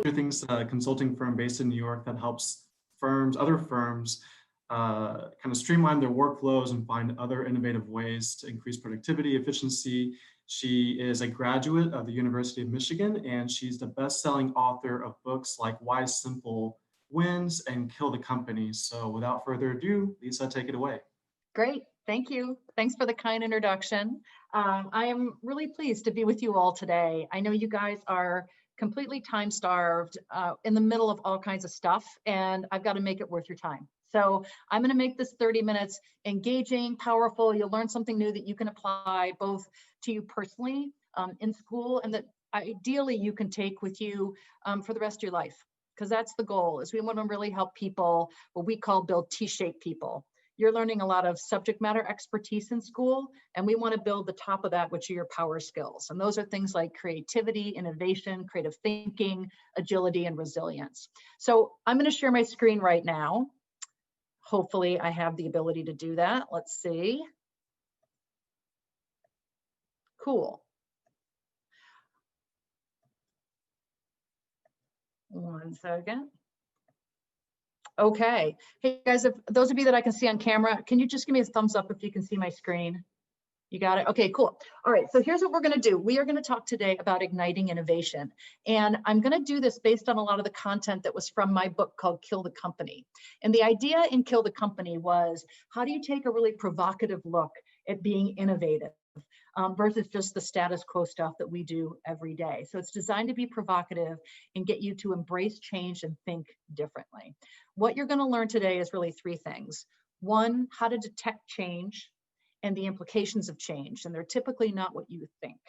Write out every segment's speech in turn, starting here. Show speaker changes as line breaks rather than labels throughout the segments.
Things consulting firm based in New York that helps other firms, kind of streamline their workflows and find other innovative ways to increase productivity, efficiency. She is a graduate of the University of Michigan, and she's the best-selling author of books like Why Simple Wins and Kill the Company. So without further ado, Lisa, take it away.
Great, thank you. Thanks for the kind introduction. I am really pleased to be with you all today. I know you guys are completely time-starved, in the middle of all kinds of stuff, and I've got to make it worth your time. So I'm going to make this 30 minutes engaging, powerful. You'll learn something new that you can apply both to you personally in school, and that ideally you can take with you for the rest of your life, because that's the goal. Is we want to really help people, what we call build T-shaped people. You're learning a lot of subject matter expertise in school, and we want to build the top of that, which are your power skills. And those are things like creativity, innovation, creative thinking, agility, and resilience. So I'm going to share my screen right now. Hopefully I have the ability to do that. Let's see. Cool. One second. Okay. Hey guys, if those of you that I can see on camera, can you just give me a thumbs up if you can see my screen? You got it? Okay, cool. All right, so here's what we're going to do. We are going to talk today about igniting innovation. And I'm going to do this based on a lot of the content that was from my book called Kill the Company. And the idea in Kill the Company was, how do you take a really provocative look at being innovative versus just the status quo stuff that we do every day? So it's designed to be provocative and get you to embrace change and think differently. What you're going to learn today is really three things. One, how to detect change and the implications of change, and they're typically not what you think.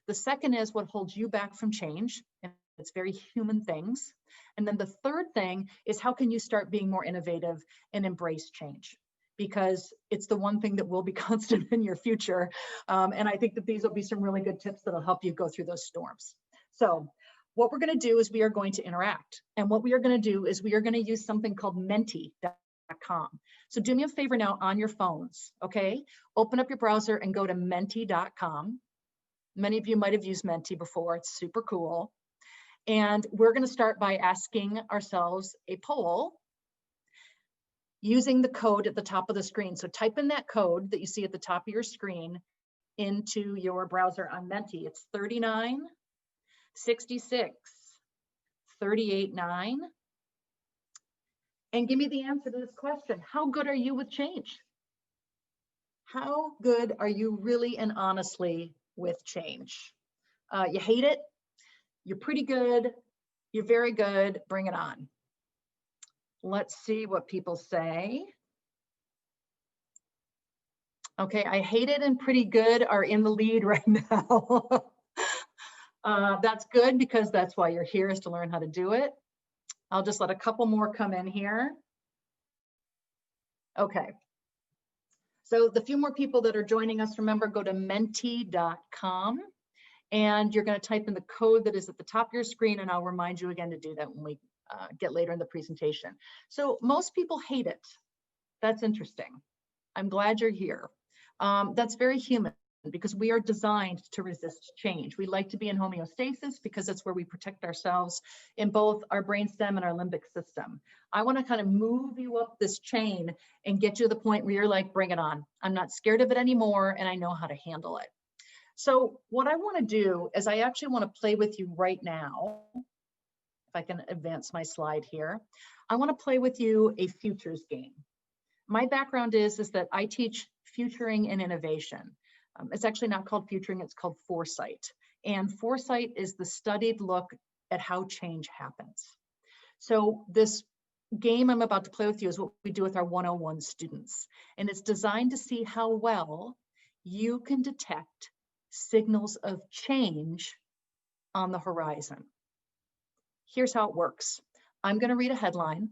The second is what holds you back from change, and it's very human things. And then the third thing is, how can you start being more innovative and embrace change? Because it's the one thing that will be constant in your future. And I think that these will be some really good tips that'll help you go through those storms. So what we're going to do is we are going to interact. And what we are going to do is we are going to use something called Menti.com. So do me a favor now on your phones, okay? Open up your browser and go to Menti.com. Many of you might have used Menti before. It's super cool. And we're going to start by asking ourselves a poll using the code at the top of the screen. So type in that code that you see at the top of your screen into your browser on Menti. It's 396638.9. And give me the answer to this question. How good are you with change? How good are you really and honestly with change? You hate it? You're pretty good? You're very good? Bring it on. Let's see what people say. Okay, I hate it and pretty good are in the lead right now. That's good, because that's why you're here, is to learn how to do it. I'll just let a couple more come in here. Okay. So the few more people that are joining us, remember, go to Menti.com and you're going to type in the code that is at the top of your screen, and I'll remind you again to do that when we get later in the presentation. So most people hate it. That's interesting. I'm glad you're here. That's very human, because we are designed to resist change. We like to be in homeostasis because that's where we protect ourselves in both our brainstem and our limbic system. I want to kind of move you up this chain and get you to the point where you're like, bring it on. I'm not scared of it anymore, and I know how to handle it. So what I want to do is I actually want to play with you right now. If I can advance my slide here. I want to play with you a futures game. My background is that I teach futuring and innovation. It's actually not called futuring, it's called foresight. And foresight is the studied look at how change happens. So this game I'm about to play with you is what we do with our 101 students. And it's designed to see how well you can detect signals of change on the horizon. Here's how it works. I'm going to read a headline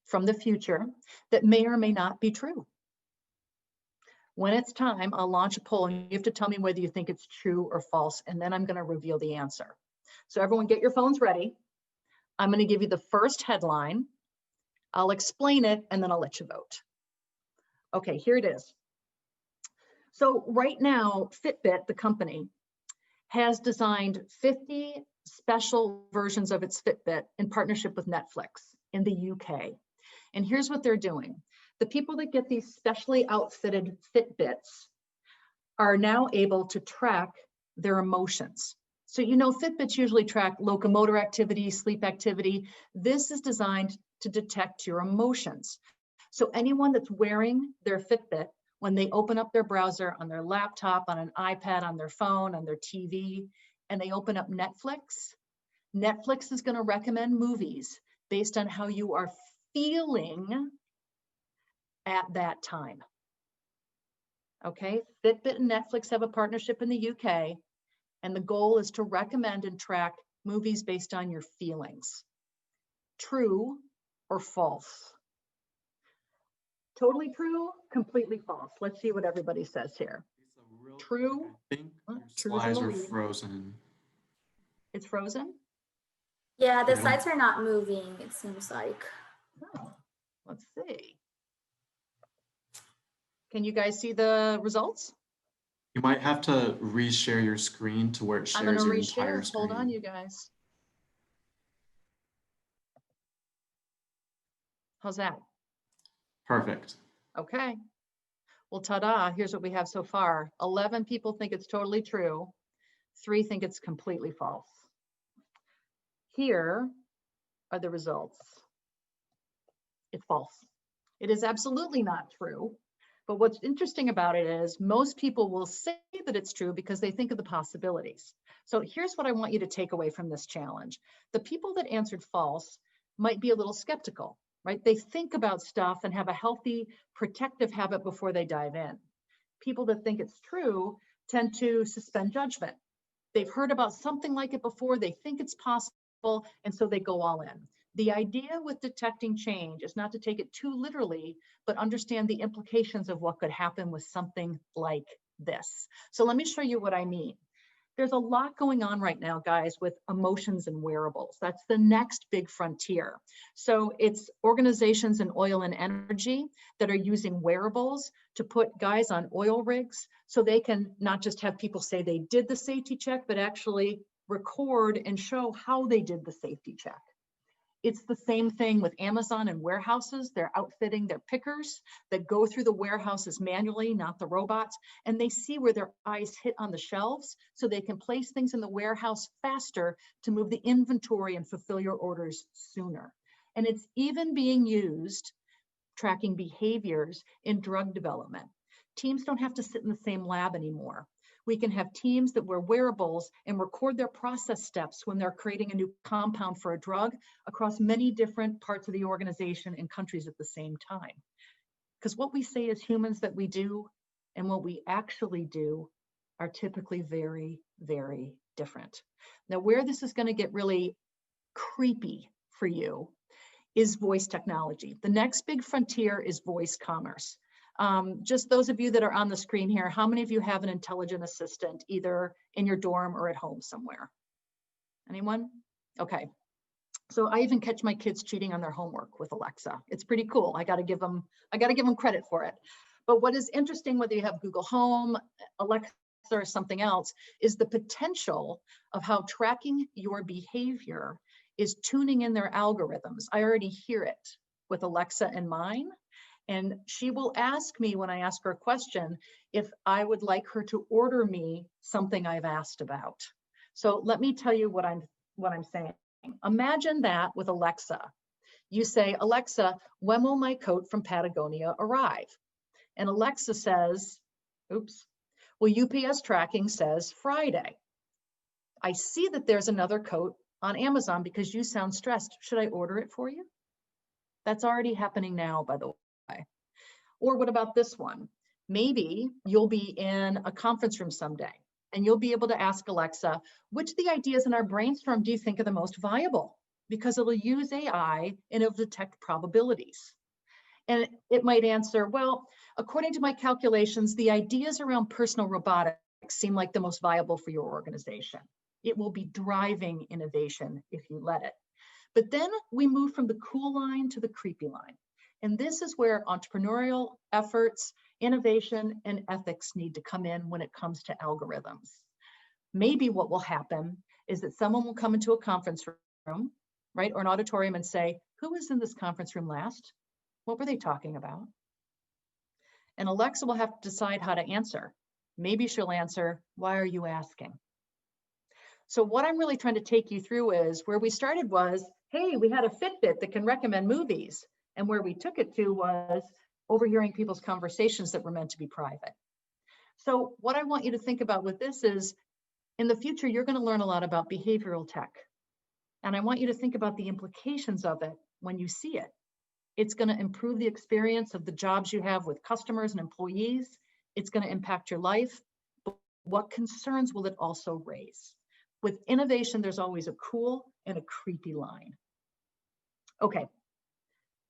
from the future that may or may not be true. When it's time, I'll launch a poll, and you have to tell me whether you think it's true or false, and then I'm going to reveal the answer. So everyone get your phones ready. I'm going to give you the first headline. I'll explain it, and then I'll let you vote. Okay, here it is. So right now, Fitbit, the company, has designed 50 special versions of its Fitbit in partnership with Netflix in the UK. And here's what they're doing. The people that get these specially outfitted Fitbits are now able to track their emotions. So, you know, Fitbits usually track locomotor activity, sleep activity. This is designed to detect your emotions. So anyone that's wearing their Fitbit, when they open up their browser on their laptop, on an iPad, on their phone, on their TV, and they open up Netflix, Netflix is going to recommend movies based on how you are feeling at that time. Okay, Fitbit and Netflix have a partnership in the UK, and the goal is to recommend and track movies based on your feelings. True or false? Totally true, completely false. Let's see what everybody says here. True.
I think your slides are frozen.
It's frozen?
Yeah, the slides are not moving, it seems like.
Oh, let's see. Can you guys see the results?
You might have to reshare your screen to where it shares your entire screen.
Hold on, you guys. How's that?
Perfect.
Okay. Well, ta-da, here's what we have so far. 11 people think it's totally true. 3 think it's completely false. Here are the results. It's false. It is absolutely not true. But what's interesting about it is most people will say that it's true because they think of the possibilities. So here's what I want you to take away from this challenge. The people that answered false might be a little skeptical, right? They think about stuff and have a healthy protective habit before they dive in. People that think it's true tend to suspend judgment. They've heard about something like it before, they think it's possible, and so they go all in. The idea with detecting change is not to take it too literally, but understand the implications of what could happen with something like this. So let me show you what I mean. There's a lot going on right now, guys, with emotions and wearables. That's the next big frontier. So it's organizations in oil and energy that are using wearables to put guys on oil rigs so they can not just have people say they did the safety check, but actually record and show how they did the safety check. It's the same thing with Amazon and warehouses. They're outfitting their pickers that go through the warehouses manually, not the robots, and they see where their eyes hit on the shelves so they can place things in the warehouse faster to move the inventory and fulfill your orders sooner. And it's even being used tracking behaviors in drug development. Teams don't have to sit in the same lab anymore. We can have teams that wear wearables and record their process steps when they're creating a new compound for a drug across many different parts of the organization and countries at the same time. Because what we say as humans that we do and what we actually do are typically very, very different. Now, where this is going to get really creepy for you is voice technology. The next big frontier is voice commerce. Just those of you that are on the screen here, how many of you have an intelligent assistant either in your dorm or at home somewhere? Anyone? Okay. So I even catch my kids cheating on their homework with Alexa. It's pretty cool. I got to give them credit for it. But what is interesting, whether you have Google Home, Alexa, or something else, is the potential of how tracking your behavior is tuning in their algorithms. I already hear it with Alexa and mine. And she will ask me when I ask her a question if I would like her to order me something I've asked about. So let me tell you what I'm saying. Imagine that with Alexa. You say, Alexa, when will my coat from Patagonia arrive? And Alexa says, oops, well, UPS tracking says Friday. I see that there's another coat on Amazon because you sound stressed. Should I order it for you? That's already happening now, by the way. Or what about this one? Maybe you'll be in a conference room someday and you'll be able to ask Alexa, which of the ideas in our brainstorm do you think are the most viable? Because it'll use AI and it'll detect probabilities. And it might answer, well, according to my calculations, the ideas around personal robotics seem like the most viable for your organization. It will be driving innovation if you let it. But then we move from the cool line to the creepy line. And this is where entrepreneurial efforts, innovation, and ethics need to come in when it comes to algorithms. Maybe what will happen is that someone will come into a conference room, right, or an auditorium and say, who was in this conference room last? What were they talking about? And Alexa will have to decide how to answer. Maybe she'll answer, why are you asking? So what I'm really trying to take you through is where we started was, hey, we had a Fitbit that can recommend movies. And where we took it to was overhearing people's conversations that were meant to be private. So what I want you to think about with this is, in the future, you're going to learn a lot about behavioral tech. And I want you to think about the implications of it when you see it. It's going to improve the experience of the jobs you have with customers and employees. It's going to impact your life. But what concerns will it also raise? With innovation, there's always a cool and a creepy line. Okay,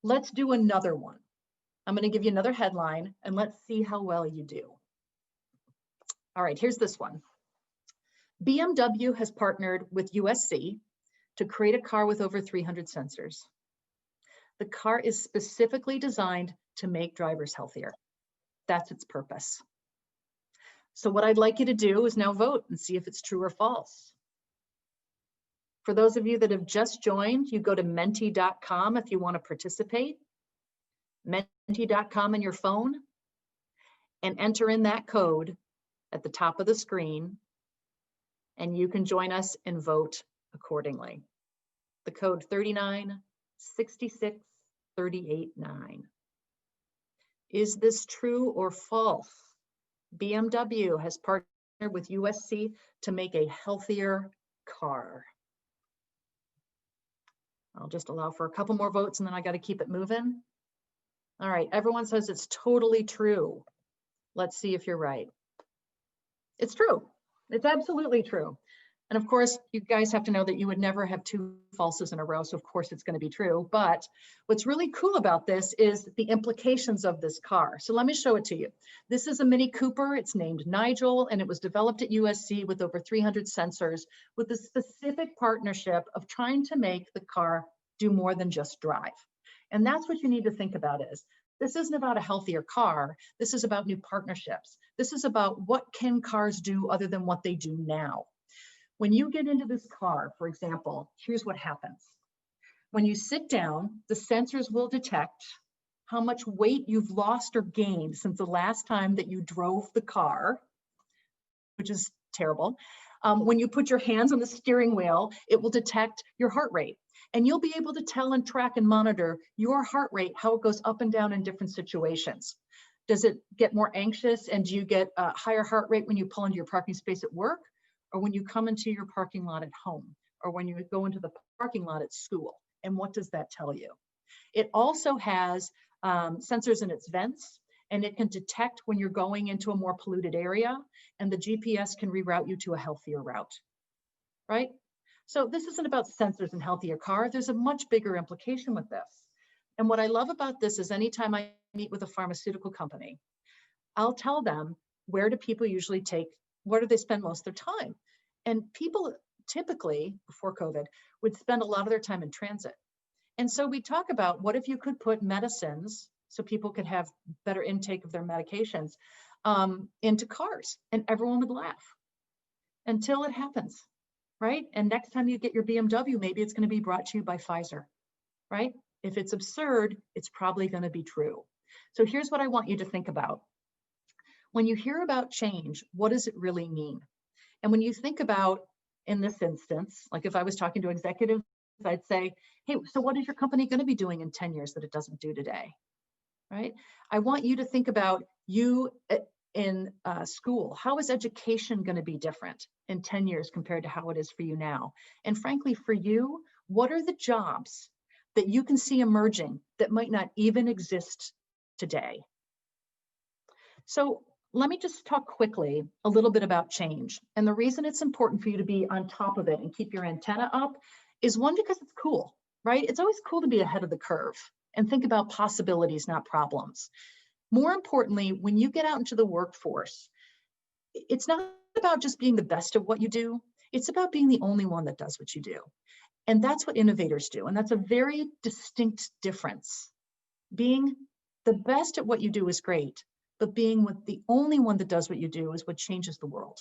let's do another one. I'm going to give you another headline and let's see how well you do. All right, here's this one. BMW has partnered with USC to create a car with over 300 sensors. The car is specifically designed to make drivers healthier. That's its purpose. So what I'd like you to do is now vote and see if it's true or false. For those of you that have just joined, you go to menti.com if you want to participate. Menti.com on your phone and enter in that code at the top of the screen, and you can join us and vote accordingly. The code 3966389. Is this true or false? BMW has partnered with USC to make a healthier car. I'll just allow for a couple more votes and then I got to keep it moving. All right, everyone says it's totally true. Let's see if you're right. It's true. It's absolutely true. And of course, you guys have to know that you would never have two falses in a row. So of course it's going to be true. But what's really cool about this is the implications of this car. So let me show it to you. This is a Mini Cooper. It's named Nigel, and it was developed at USC with over 300 sensors with the specific partnership of trying to make the car do more than just drive. And that's what you need to think about is, this isn't about a healthier car. This is about new partnerships. This is about what can cars do other than what they do now. When you get into this car, for example, here's what happens. When you sit down, the sensors will detect how much weight you've lost or gained since the last time that you drove the car, which is terrible. When you put your hands on the steering wheel, it will detect your heart rate. And you'll be able to tell and track and monitor your heart rate, how it goes up and down in different situations. Does it get more anxious, and do you get a higher heart rate when you pull into your parking space at work, or when you come into your parking lot at home, or when you go into the parking lot at school? And what does that tell you? It also has sensors in its vents, and it can detect when you're going into a more polluted area, and the GPS can reroute you to a healthier route, right? So this isn't about sensors and healthier car. There's a much bigger implication with this. And what I love about this is anytime I meet with a pharmaceutical company, I'll tell them, where do people usually take, where do they spend most of their time? And people typically, before COVID, would spend a lot of their time in transit. And so we talk about, what if you could put medicines, so people could have better intake of their medications, into cars, and everyone would laugh until it happens, right? And next time you get your BMW, maybe it's going to be brought to you by Pfizer, right? If it's absurd, it's probably going to be true. So here's what I want you to think about. When you hear about change, what does it really mean? And when you think about, in this instance, like if I was talking to executives, I'd say, hey, so what is your company going to be doing in 10 years that it doesn't do today, right? I want you to think about you in school. How is education going to be different in 10 years compared to how it is for you now? And frankly, for you, what are the jobs that you can see emerging that might not even exist today? So let me just talk quickly a little bit about change. And the reason it's important for you to be on top of it and keep your antenna up is, one, because it's cool, right? It's always cool to be ahead of the curve and think about possibilities, not problems. More importantly, when you get out into the workforce, it's not about just being the best at what you do. It's about being the only one that does what you do. And that's what innovators do. And that's a very distinct difference. Being the best at what you do is great, but being the only one that does what you do is what changes the world.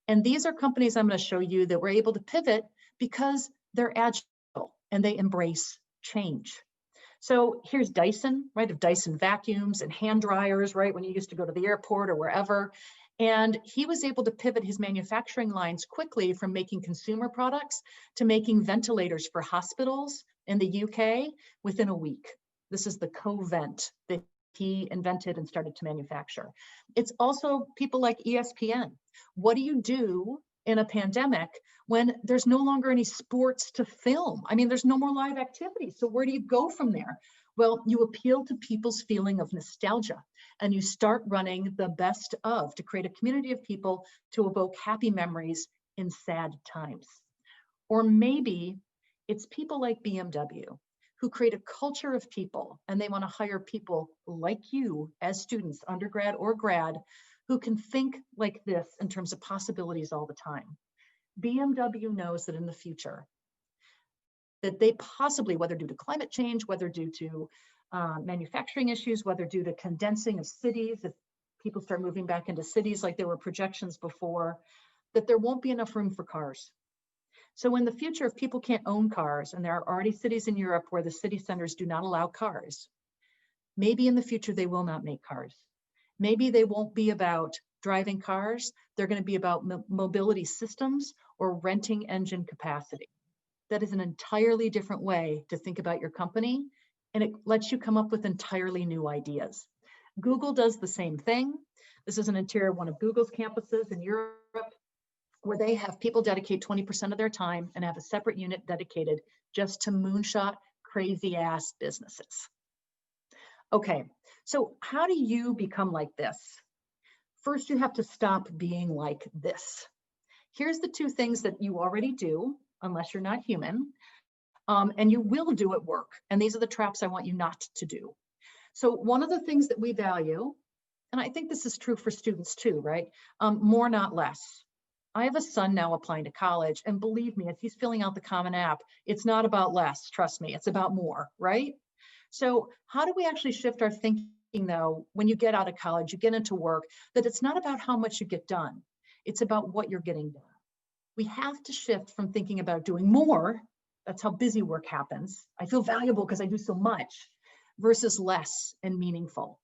And these are companies I'm going to show you that were able to pivot because they're agile and they embrace change. So here's Dyson, right? Of Dyson vacuums and hand dryers, right? When you used to go to the airport or wherever. And he was able to pivot his manufacturing lines quickly from making consumer products to making ventilators for hospitals in the UK within a week. This is the Covent that he invented and started to manufacture. It's also people like ESPN. What do you do in a pandemic when there's no longer any sports to film? I mean, there's no more live activity. So where do you go from there? Well, you appeal to people's feeling of nostalgia and you start running the best of to create a community of people to evoke happy memories in sad times. Or maybe it's people like BMW who create a culture of people and they want to hire people like you as students, undergrad or grad, who can think like this in terms of possibilities all the time. BMW knows that in the future, that they possibly, whether due to climate change, whether due to manufacturing issues, whether due to condensing of cities, if people start moving back into cities like there were projections before, that there won't be enough room for cars. So in the future, if people can't own cars, and there are already cities in Europe where the city centers do not allow cars, maybe in the future they will not make cars. Maybe they won't be about driving cars. They're going to be about mobility systems or renting engine capacity. That is an entirely different way to think about your company, and it lets you come up with entirely new ideas. Google does the same thing. This is an interior of one of Google's campuses in Europe, where they have people dedicate 20% of their time and have a separate unit dedicated just to moonshot crazy ass businesses. Okay, so how do you become like this? First, you have to stop being like this. Here's the two things that you already do, unless you're not human, and you will do at work. And these are the traps I want you not to do. So one of the things that we value, and I think this is true for students too, right? More, not less. I have a son now applying to college, and believe me, as he's filling out the Common App, it's not about less, trust me, it's about more, right? So how do we actually shift our thinking though, when you get out of college, you get into work, that it's not about how much you get done, it's about what you're getting done. We have to shift from thinking about doing more, that's how busy work happens, I feel valuable because I do so much, versus less and meaningful.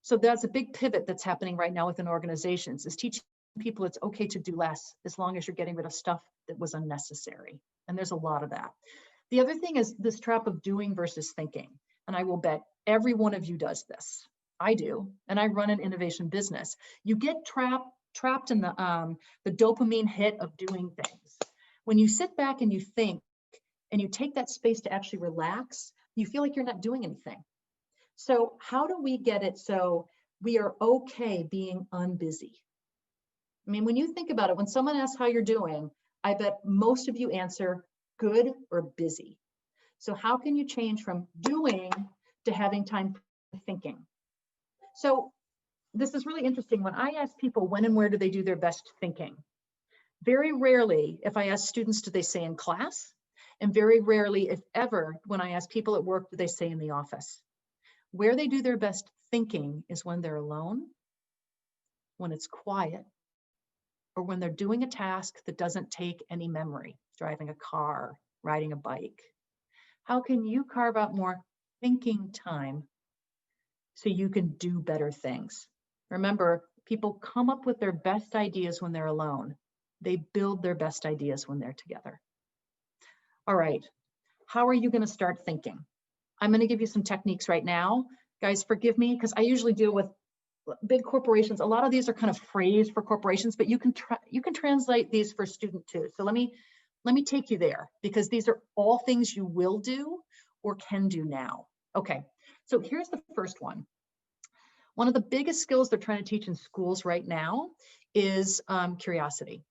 So that's a big pivot that's happening right now within organizations, is teaching people it's okay to do less as long as you're getting rid of stuff that was unnecessary. And there's a lot of that. The other thing is this trap of doing versus thinking. And I will bet every one of you does this. I do, and I run an innovation business. You get trapped in the dopamine hit of doing things. When you sit back and you think, and you take that space to actually relax, you feel like you're not doing anything. So how do we get it so we are okay being unbusy? I mean, when you think about it, when someone asks how you're doing, I bet most of you answer good or busy. So how can you change from doing to having time thinking? So this is really interesting. When I ask people when and where do they do their best thinking, very rarely, if I ask students, do they say in class? And very rarely, if ever, when I ask people at work, do they say in the office? Where they do their best thinking is when they're alone, when it's quiet, or when they're doing a task that doesn't take any memory, driving a car, riding a bike. How can you carve out more thinking time so you can do better things? Remember, people come up with their best ideas when they're alone. They build their best ideas when they're together. All right, how are you going to start thinking? I'm going to give you some techniques right now. Guys, forgive me, because I usually deal with big corporations. A lot of these are kind of phrased for corporations, but you can translate these for student too. So let me take you there, because these are all things you will do or can do now. Okay, so here's the first one. One of the biggest skills they're trying to teach in schools right now is curiosity.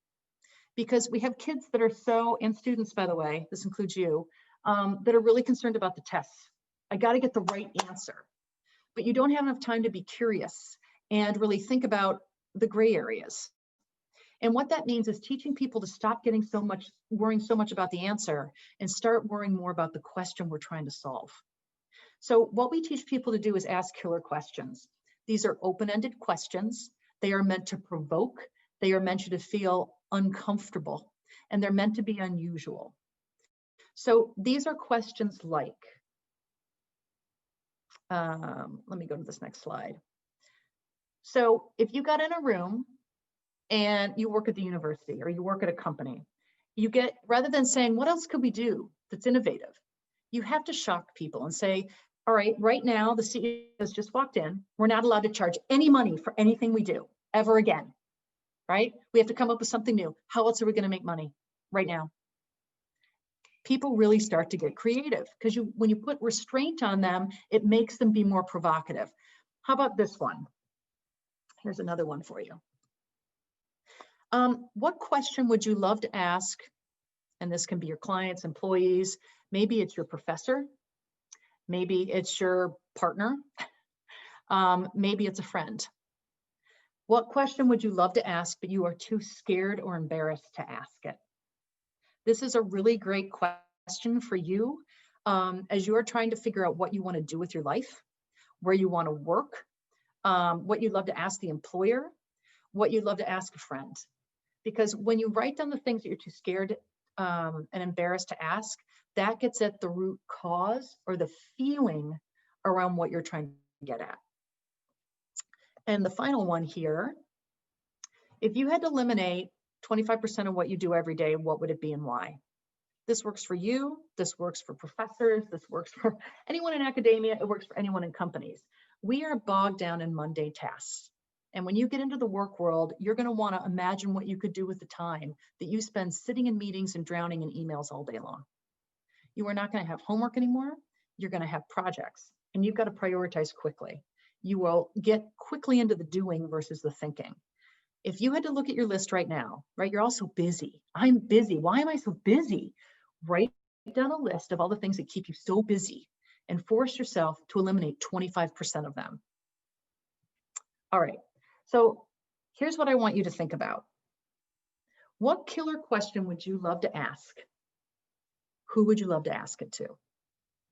Because we have kids that are so, and students, by the way, this includes you, that are really concerned about the tests. I got to get the right answer. But you don't have enough time to be curious and really think about the gray areas. And what that means is teaching people to stop worrying so much about the answer and start worrying more about the question we're trying to solve. So what we teach people to do is ask killer questions. These are open-ended questions. They are meant to provoke. They are meant you to feel uncomfortable, and they're meant to be unusual. So these are questions like, let me go to this next slide. So if you got in a room and you work at the university or you work at a company, you get, rather than saying, what else could we do that's innovative? You have to shock people and say, all right, right now the CEO has just walked in. We're not allowed to charge any money for anything we do ever again, right? We have to come up with something new. How else are we going to make money right now? People really start to get creative because when you put restraint on them, it makes them be more provocative. How about this one? Here's another one for you. What question would you love to ask? And this can be your clients, employees, maybe it's your professor, maybe it's your partner, maybe it's a friend. What question would you love to ask, but you are too scared or embarrassed to ask it? This is a really great question for you as you are trying to figure out what you want to do with your life, where you want to work, what you'd love to ask the employer, what you'd love to ask a friend. Because when you write down the things that you're too scared and embarrassed to ask, that gets at the root cause or the feeling around what you're trying to get at. And the final one here, if you had to eliminate 25% of what you do every day, what would it be and why? This works for you, this works for professors, this works for anyone in academia, it works for anyone in companies. We are bogged down in mundane tasks. And when you get into the work world, you're going to want to imagine what you could do with the time that you spend sitting in meetings and drowning in emails all day long. You are not going to have homework anymore. You're going to have projects, and you've got to prioritize quickly. You will get quickly into the doing versus the thinking. If you had to look at your list right now, right, you're also busy. I'm busy. Why am I so busy? Write down a list of all the things that keep you so busy and force yourself to eliminate 25% of them. All right. So here's what I want you to think about. What killer question would you love to ask? Who would you love to ask it to? All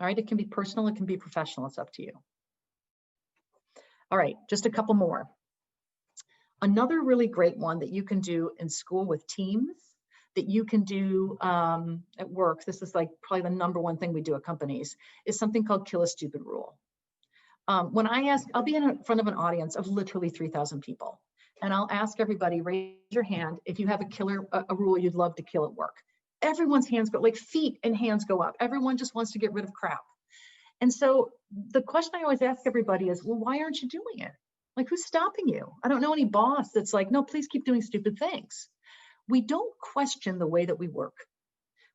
right, it can be personal, it can be professional, it's up to you. All right, just a couple more. Another really great one that you can do in school with teams, that you can do at work, this is like probably the number one thing we do at companies, is something called Kill a Stupid Rule. When I ask, I'll be in front of an audience of literally 3,000 people, and I'll ask everybody, raise your hand if you have a rule you'd love to kill at work. Everyone's hands go, like feet and hands go up. Everyone just wants to get rid of crap. And so the question I always ask everybody is, well, why aren't you doing it? Like, who's stopping you? I don't know any boss that's like, no, please keep doing stupid things. We don't question the way that we work.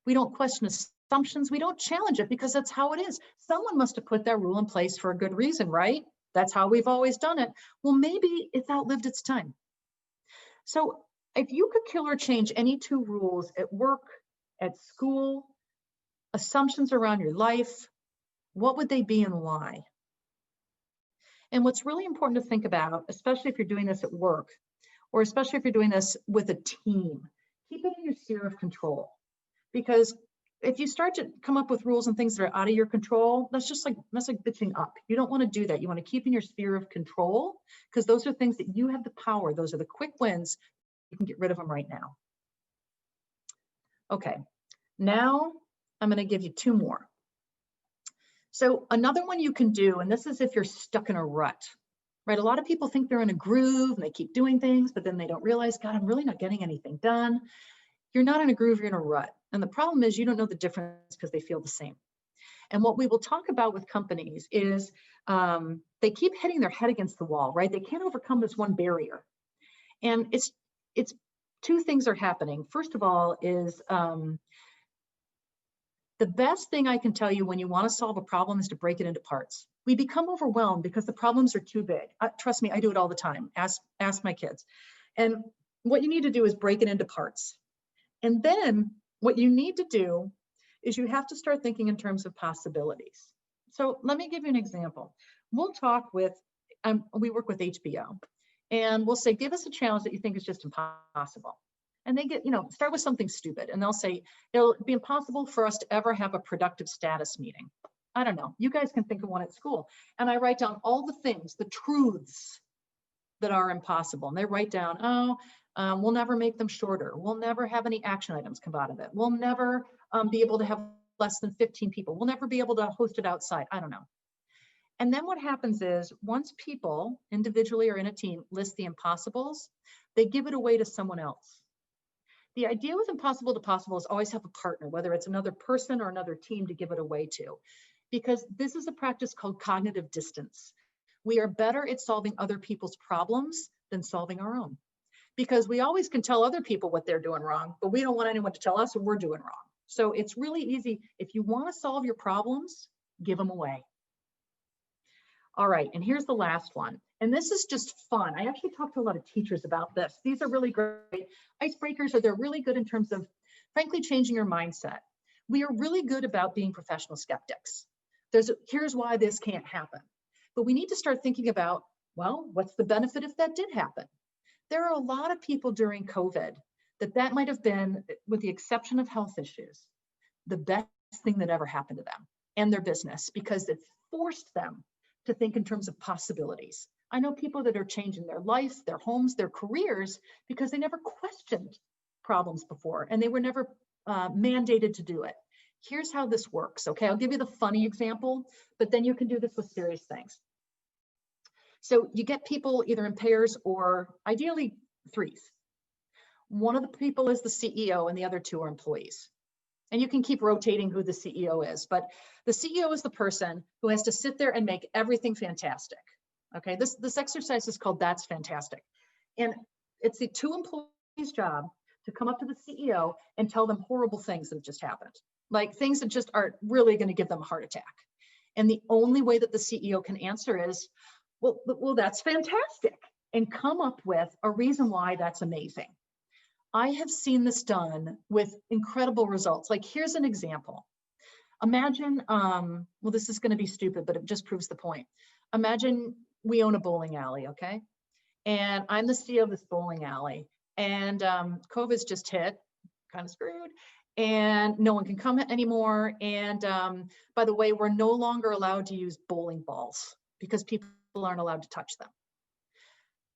We don't question assumptions. We don't challenge it because that's how it is. Someone must have put that rule in place for a good reason, right? That's how we've always done it. Well, maybe it's outlived its time. So if you could kill or change any two rules at work, at school, assumptions around your life, what would they be and why? And what's really important to think about, especially if you're doing this at work, or especially if you're doing this with a team, keep it in your sphere of control. Because if you start to come up with rules and things that are out of your control, that's like bitching up. You don't want to do that. You want to keep in your sphere of control, because those are things that you have the power. Those are the quick wins. You can get rid of them right now. Okay, now I'm going to give you two more. So another one you can do, and this is if you're stuck in a rut, right? A lot of people think they're in a groove and they keep doing things, but then they don't realize, God, I'm really not getting anything done. You're not in a groove, you're in a rut. And the problem is you don't know the difference because they feel the same. And what we will talk about with companies is they keep hitting their head against the wall, right? They can't overcome this one barrier. And it's two things are happening. First of all is the best thing I can tell you when you want to solve a problem is to break it into parts. We become overwhelmed because the problems are too big. Trust me, I do it all the time. Ask my kids. And what you need to do is break it into parts. And then what you need to do is you have to start thinking in terms of possibilities. So let me give you an example. We'll talk with, we work with HBO, and we'll say, give us a challenge that you think is just impossible. And they get, start with something stupid. And they'll say, it'll be impossible for us to ever have a productive status meeting. I don't know. You guys can think of one at school. And I write down all the things, the truths that are impossible. And they write down, We'll never make them shorter. We'll never have any action items come out of it. We'll never be able to have less than 15 people. We'll never be able to host it outside. I don't know. And then what happens is once people individually or in a team list the impossibles, they give it away to someone else. The idea with impossible to possible is always have a partner, whether it's another person or another team to give it away to, because this is a practice called cognitive distance. We are better at solving other people's problems than solving our own, because we always can tell other people what they're doing wrong, but we don't want anyone to tell us what we're doing wrong. So it's really easy. If you want to solve your problems, give them away. All right, and here's the last one. And this is just fun. I actually talked to a lot of teachers about this. These are really great icebreakers, or they're really good in terms of, frankly, changing your mindset. We are really good about being professional skeptics. Here's why this can't happen. But we need to start thinking about, well, what's the benefit if that did happen? There are a lot of people during COVID that might have been, with the exception of health issues, the best thing that ever happened to them and their business, because it forced them to think in terms of possibilities. I know people that are changing their life, their homes, their careers, because they never questioned problems before and they were never mandated to do it. Here's how this works, okay? I'll give you the funny example, but then you can do this with serious things. So you get people either in pairs or ideally threes. One of the people is the CEO and the other two are employees. And you can keep rotating who the CEO is, but the CEO is the person who has to sit there and make everything fantastic. Okay, this exercise is called That's Fantastic. And it's the two employees' job to come up to the CEO and tell them horrible things that have just happened, like things that just are really going to give them a heart attack. And the only way that the CEO can answer is, well, that's fantastic, and come up with a reason why that's amazing. I have seen this done with incredible results. Like, here's an example. Imagine, well, this is going to be stupid, but it just proves the point. Imagine we own a bowling alley, okay? And I'm the CEO of this bowling alley, and COVID's just hit, kind of screwed, and no one can come anymore. And by the way, we're no longer allowed to use bowling balls because people aren't allowed to touch them.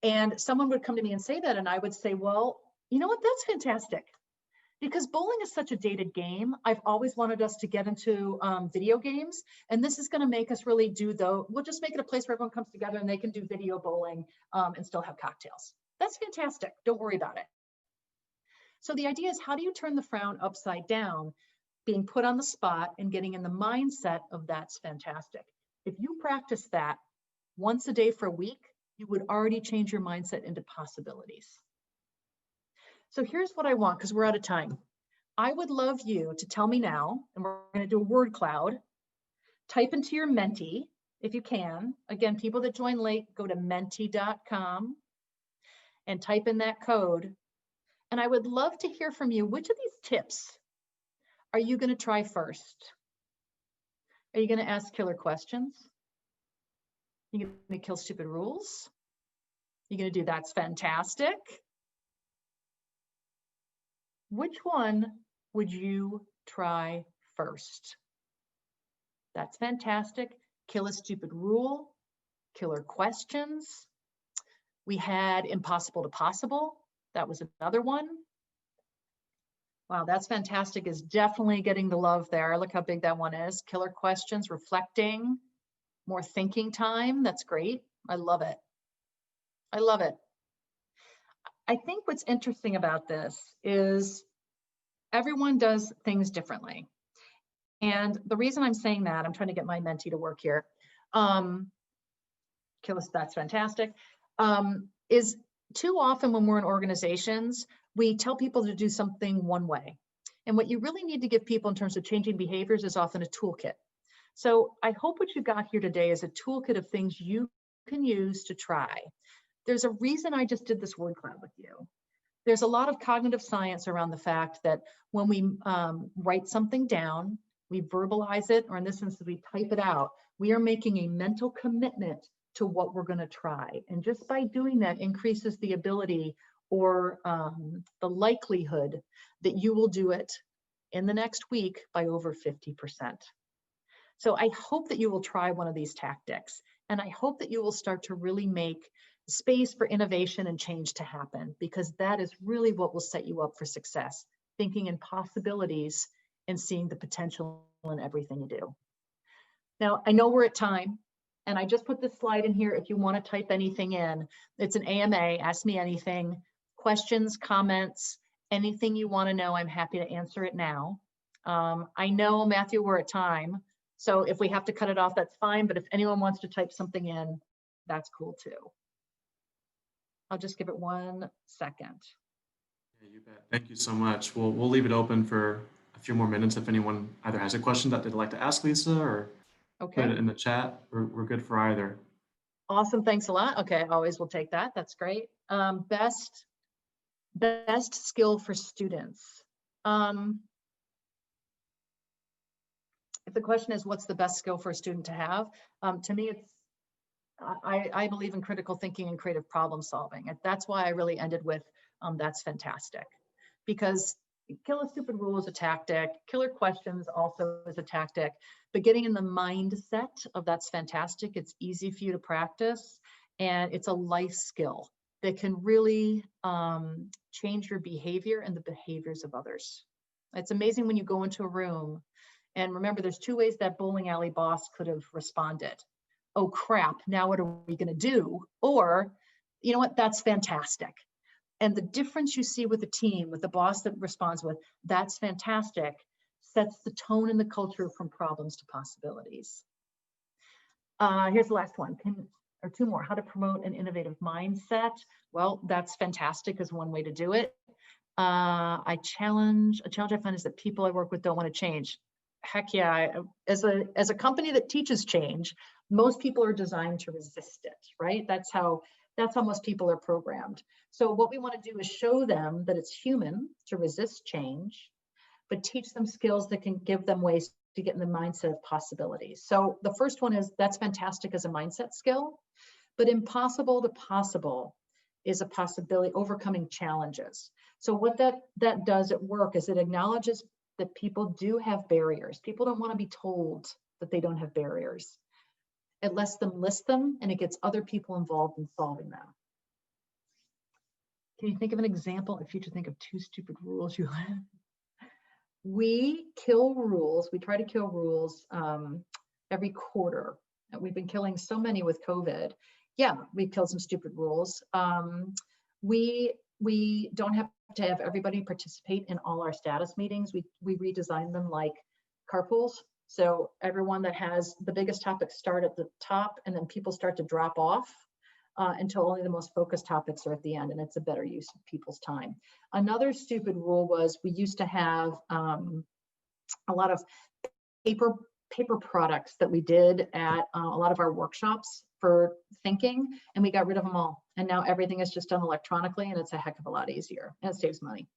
And someone would come to me and say that, and I would say, well, you know what, that's fantastic. Because bowling is such a dated game. I've always wanted us to get into video games, and this is going to make us really we'll just make it a place where everyone comes together and they can do video bowling and still have cocktails. That's fantastic. Don't worry about it. So the idea is, how do you turn the frown upside down, being put on the spot and getting in the mindset of that's fantastic? If you practice that once a day for a week, you would already change your mindset into possibilities. So here's what I want, because we're out of time. I would love you to tell me now, and we're going to do a word cloud. Type into your Menti, if you can. Again, people that join late, go to menti.com and type in that code. And I would love to hear from you. Which of these tips are you going to try first? Are you going to ask killer questions? Are you going to kill stupid rules? Are you going to do that's fantastic? Which one would you try first? That's fantastic. Kill a stupid rule. Killer questions. We had impossible to possible. That was another one. Wow, that's fantastic is definitely getting the love there. Look how big that one is. Killer questions, reflecting, more thinking time. That's great. I love it. I love it. I think what's interesting about this is everyone does things differently. And the reason I'm saying that, I'm trying to get my Menti to work here. That's fantastic. Is too often when we're in organizations, we tell people to do something one way. And what you really need to give people in terms of changing behaviors is often a toolkit. So I hope what you got here today is a toolkit of things you can use to try. There's a reason I just did this word cloud with you. There's a lot of cognitive science around the fact that when we write something down, we verbalize it, or in this instance, we type it out, we are making a mental commitment to what we're going to try. And just by doing that increases the ability or the likelihood that you will do it in the next week by over 50%. So I hope that you will try one of these tactics. And I hope that you will start to really make space for innovation and change to happen, because that is really what will set you up for success. Thinking in possibilities and seeing the potential in everything you do. Now, I know we're at time, and I just put this slide in here if you want to type anything in. It's an AMA, ask me anything, questions, comments, anything you want to know, I'm happy to answer it now. I know, Matthew, we're at time, so if we have to cut it off, that's fine, but if anyone wants to type something in, that's cool too. I'll just give it 1 second.
Yeah, you bet. Thank you so much. We'll leave it open for a few more minutes if anyone either has a question that they'd like to ask Lisa or put it in the chat. We're good for either.
Awesome, thanks a lot. Okay, always will take that. That's great. Best skill for students. If the question is what's the best skill for a student to have, to me it's I believe in critical thinking and creative problem solving. And that's why I really ended with that's fantastic. Because kill a stupid rule is a tactic, killer questions also is a tactic, but getting in the mindset of that's fantastic, it's easy for you to practice, and it's a life skill that can really change your behavior and the behaviors of others. It's amazing when you go into a room, and remember there's 2 ways that bowling alley boss could have responded. Oh crap, now what are we gonna do? Or, you know what, that's fantastic. And the difference you see with the team, with the boss that responds with, that's fantastic, sets the tone and the culture from problems to possibilities. Here's the last one, or 2 more. How to promote an innovative mindset. Well, that's fantastic is one way to do it. A challenge I find is that people I work with don't want to change. Heck yeah, as a company that teaches change, most people are designed to resist it, right? That's how most people are programmed. So what we want to do is show them that it's human to resist change, but teach them skills that can give them ways to get in the mindset of possibilities. So the first one is that's fantastic as a mindset skill, but impossible to possible is a possibility, overcoming challenges. So what that does at work is it acknowledges that people do have barriers. People don't want to be told that they don't have barriers. It lets them list them, and it gets other people involved in solving them. Can you think of an example if you to think of 2 stupid rules you have? We kill rules. We try to kill rules every quarter. We've been killing so many with COVID. Yeah, we've killed some stupid rules. We don't have to have everybody participate in all our status meetings. We redesign them like carpools. So everyone that has the biggest topics start at the top, and then people start to drop off until only the most focused topics are at the end, and it's a better use of people's time. Another stupid rule was we used to have a lot of paper products that we did at a lot of our workshops for thinking, and we got rid of them all. And now everything is just done electronically, and it's a heck of a lot easier, and it saves money.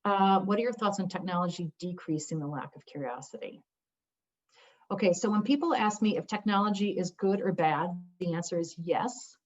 What are your thoughts on technology decreasing the lack of curiosity? Okay, so when people ask me if technology is good or bad, the answer is yes,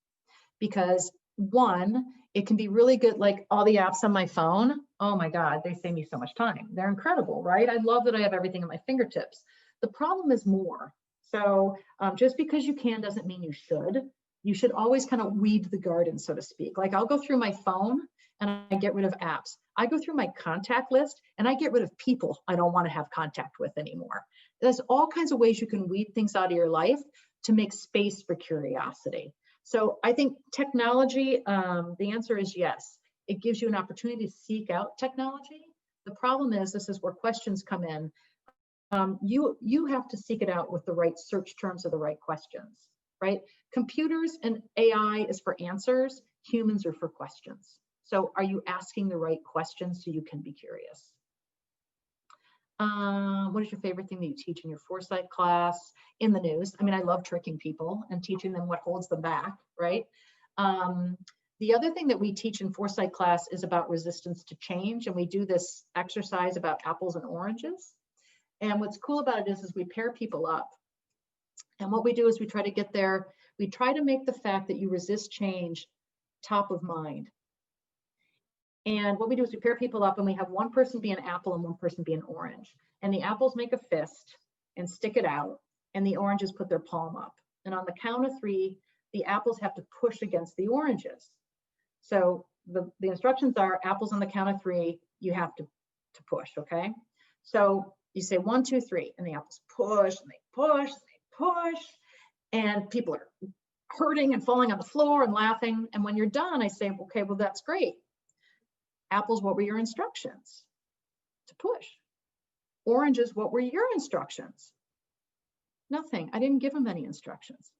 because 1, it can be really good, like all the apps on my phone. Oh my God, they save me so much time. They're incredible, right? I love that I have everything at my fingertips. The problem is more. So just because you can doesn't mean you should. You should always kind of weed the garden, so to speak. Like I'll go through my phone and I get rid of apps. I go through my contact list and I get rid of people I don't want to have contact with anymore. There's all kinds of ways you can weed things out of your life to make space for curiosity. So I think technology, the answer is yes. It gives you an opportunity to seek out technology. The problem is, this is where questions come in. You have to seek it out with the right search terms or the right questions, right? Computers and AI is for answers. Humans are for questions. So are you asking the right questions so you can be curious? What is your favorite thing that you teach in your foresight class? In the news. I mean, I love tricking people and teaching them what holds them back, right? The other thing that we teach in foresight class is about resistance to change. And we do this exercise about apples and oranges. And what's cool about it is we pair people up. And what we do is we try to make the fact that you resist change top of mind. And what we do is we pair people up, and we have one person be an apple and one person be an orange. And the apples make a fist and stick it out, and the oranges put their palm up. And on the count of 3, the apples have to push against the oranges. So the instructions are apples on the count of 3, you have to push, okay? So you say 1, 2, 3, and the apples push, and they push, and they push, and people are hurting and falling on the floor and laughing. And when you're done, I say, okay, well, that's great. Apples, what were your instructions? To push. Oranges, what were your instructions? Nothing. I didn't give them any instructions.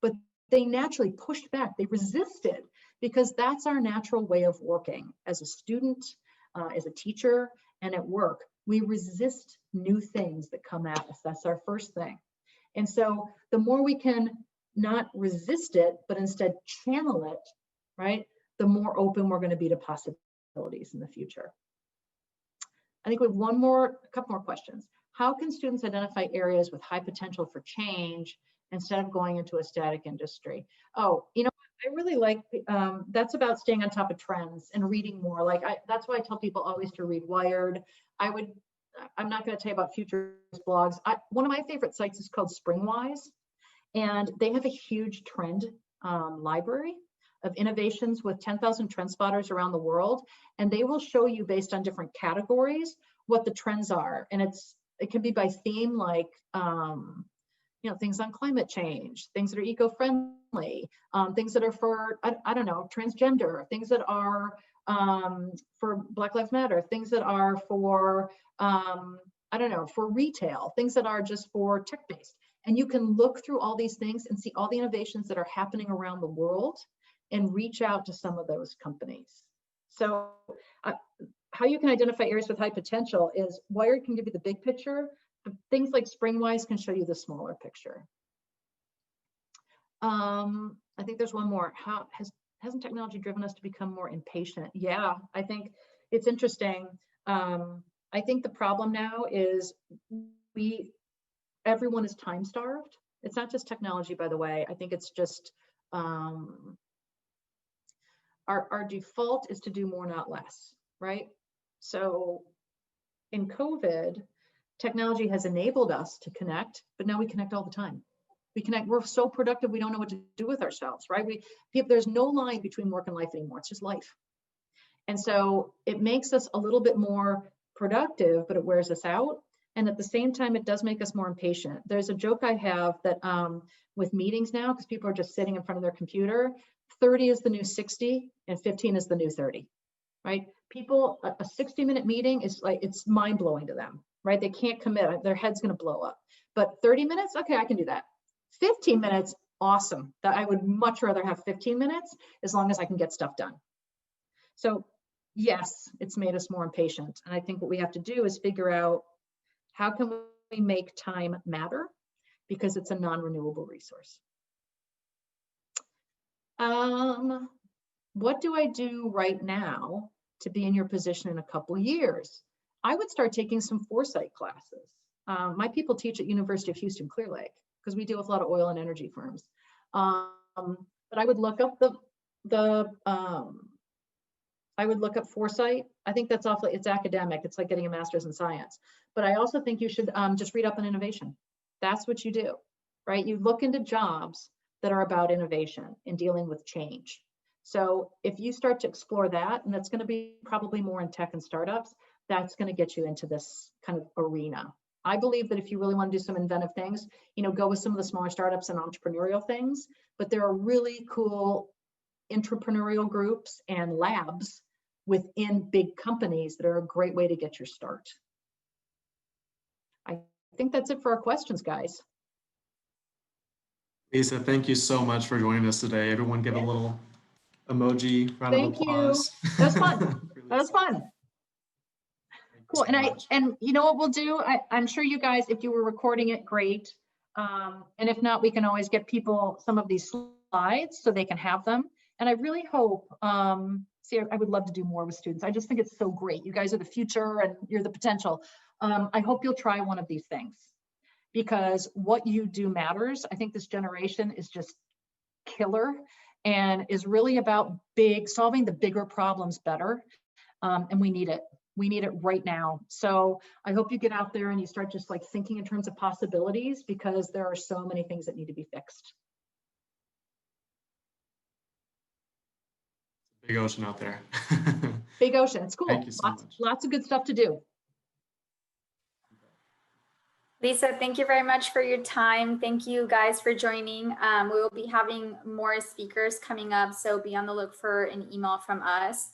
But they naturally pushed back. They resisted, because that's our natural way of working as a student, as a teacher, and at work. We resist new things that come at us. That's our first thing. And so the more we can not resist it, but instead channel it, right, the more open we're going to be to possibilities in the future. I think we have a couple more questions. How can students identify areas with high potential for change instead of going into a static industry? Oh, you know, I really like, that's about staying on top of trends and reading more. Like, that's why I tell people always to read Wired. I'm not going to tell you about future blogs. One of my favorite sites is called Springwise, and they have a huge trend library of innovations with 10,000 trend spotters around the world. And they will show you based on different categories what the trends are. And it can be by theme, like, you know, things on climate change, things that are eco-friendly, things that are for, I don't know, transgender, things that are for Black Lives Matter, things that are for, I don't know, for retail, things that are just for tech-based. And you can look through all these things and see all the innovations that are happening around the world and reach out to some of those companies. So how you can identify areas with high potential is Wired can give you the big picture, but things like Springwise can show you the smaller picture. I think there's one more. Hasn't technology driven us to become more impatient? Yeah, I think it's interesting. I think the problem now is everyone is time starved. It's not just technology, by the way. I think it's just our default is to do more, not less, right? So in COVID, technology has enabled us to connect, but now we connect all the time. We're so productive, we don't know what to do with ourselves, right? There's no line between work and life anymore. It's just life. And so it makes us a little bit more productive, but it wears us out. And at the same time, it does make us more impatient. There's a joke I have that with meetings now, because people are just sitting in front of their computer, 30 is the new 60 and 15 is the new 30, right? People, a 60-minute meeting is like, it's mind blowing to them, right? They can't commit, their head's gonna blow up. But 30 minutes, okay, I can do that. 15 minutes, awesome. That I would much rather have 15 minutes as long as I can get stuff done. So yes, it's made us more impatient. And I think what we have to do is figure out how can we make time matter, because it's a non-renewable resource. What do I do right now to be in your position in a couple years? I would start taking some foresight classes. My people teach at University of Houston Clear Lake, because we deal with a lot of oil and energy firms. But I would look up I would look up foresight. I think that's awfully, it's academic. It's like getting a master's in science. But I also think you should just read up on innovation. That's what you do, right? You look into jobs that are about innovation and dealing with change. So if you start to explore that, and that's going to be probably more in tech and startups, that's going to get you into this kind of arena. I believe that if you really want to do some inventive things, you know, go with some of the smaller startups and entrepreneurial things, but there are really cool entrepreneurial groups and labs within big companies that are a great way to get your start. I think that's it for our questions, guys.
Lisa, thank you so much for joining us today. Everyone give a little emoji, round of applause.
Thank you. That was fun. That was fun. Cool. And you know what we'll do? I'm sure you guys, if you were recording it, great. And if not, we can always get people some of these slides so they can have them. And I really hope, see, I would love to do more with students. I just think it's so great. You guys are the future and you're the potential. I hope you'll try one of these things, because what you do matters. I think this generation is just killer and is really about solving the bigger problems better. And we need it. We need it right now. So I hope you get out there and you start just like thinking in terms of possibilities, because there are so many things that need to be fixed.
Big ocean out there.
Big ocean. It's cool.
Thank you so
Lots,
much.
lots of good stuff to do.
Lisa, thank you very much for your time. Thank you guys for joining. We will be having more speakers coming up, so be on the look for an email from us.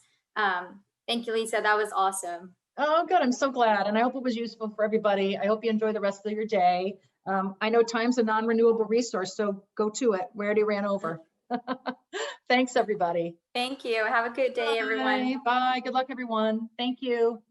Thank you, Lisa. That was awesome.
Oh, good. I'm so glad. And I hope it was useful for everybody. I hope you enjoy the rest of your day. I know time's a non-renewable resource, so go to it. We already ran over. Thanks, everybody.
Thank you. Have a good day, everyone.
Bye. Bye. Good luck, everyone. Thank you.